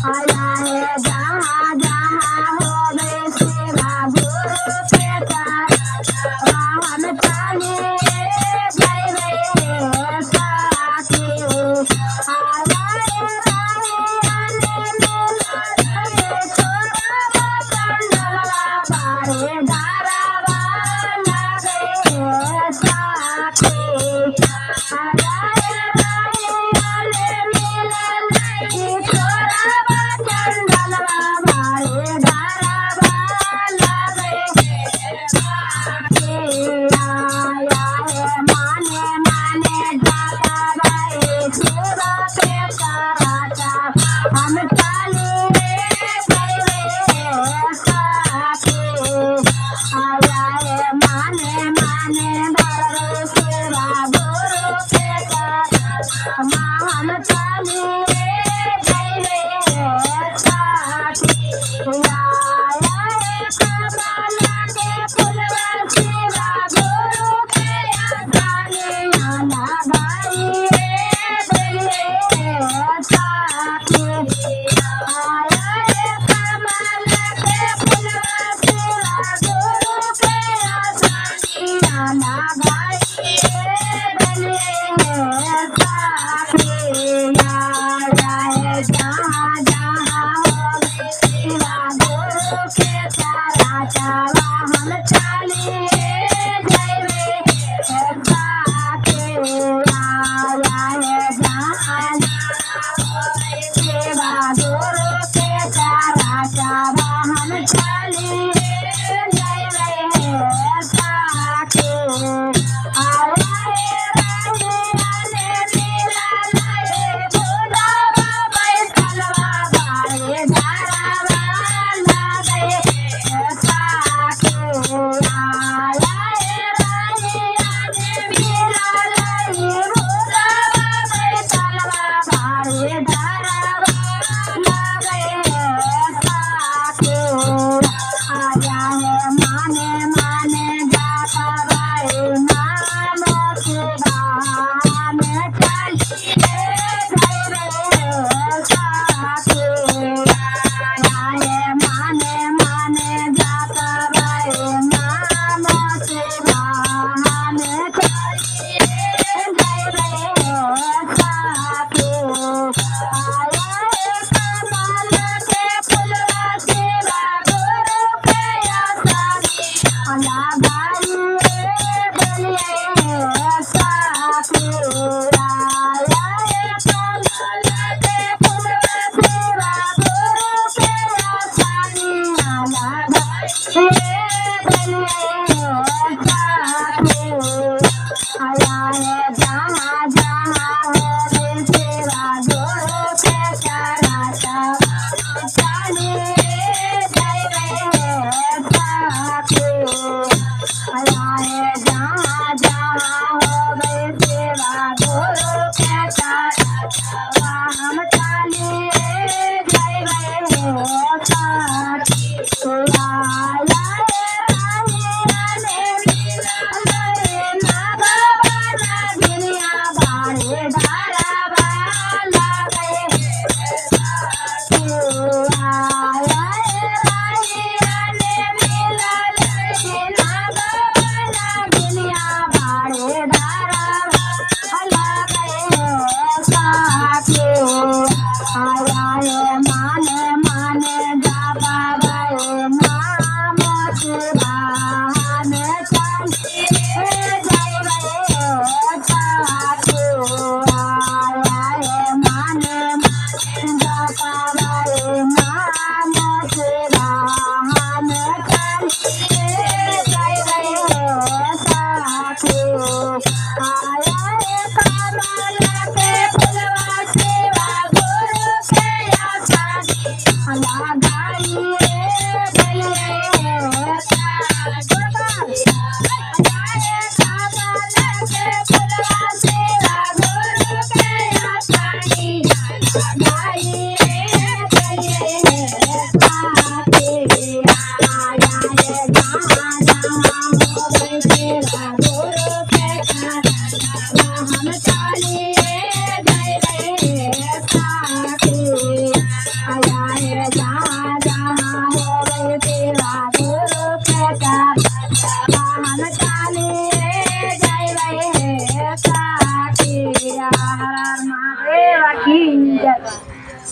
आया है जहाँ जहाँ हो गए सेवा गुरु के चरण हम चले गए रे साथी आया है राहियाने मेला रे छोरा चंदवा बारे धारावा लगे साथी आया है राहियाने मेला रे छोरा चंदवा बारे धारावा लगे साथी आया है माने माने जाता भाई सेवा के कराचा हम चले गए रे साथी आया है माने माने धरो सेवा गुरु के कराचा हम चले गए रे साथी आया है कमला के फुलवा सेवा गुरु के आसाने आना भाई रे साथी आया है कमला के फुलवा सेवा गुरु के आसाने आना भाई रे साथी आया है जहाँ जहाँ हो गए सेवा गुरु के कराचा हम चले गए रे साथी आया है जहाँ जहाँ हो गए सेवा गुरु के कराचा हम चले गए रे साथी आया है राहियाने मेला रे भोलावा बैठलवा बारे धारावा लगे साथी आया है राहियाने मेला रे भोलावा बैठलवा बारे धारावा लगे साथी आया है माने माने जाता भाई नाम सेवा में चली गए रे साथी आया है माने माने जाता भाई नाम सेवा में चली गए रे साथी आया है कमला के फुलवा सेवा गुरु के आसाने आना भाई रे साथी आया है कमला के फुलवा सेवा गुरु के आसाने आना भाई रे साथी आया है जहाँ जहाँ हो गए सेवा गुरु के कराचा चले गए रे साथी आया है जहाँ जहाँ हो गए सेवा गुरु के कराचा हम चले गए रे साथी आया है राहियाने मेला रे नागवा दुनिया बारे धारावा लगे साथी आया है राहियाने मेला रे नागवा दुनिया बारे धारावा लगे साथी आया है माने माने जाता भाई नाम सेवा में चले गए रे साथी आया है माने माने जाता भाई नाम सेवा में चले गए रे साथी आया है कमला के फुलवा सेवा गुरु के आसाने आना भाई रे साथी आया है कमला के फुलवा सेवा गुरु के आसाने आना भाई रे साथी आया है जहाँ जहाँ हो गए सेवा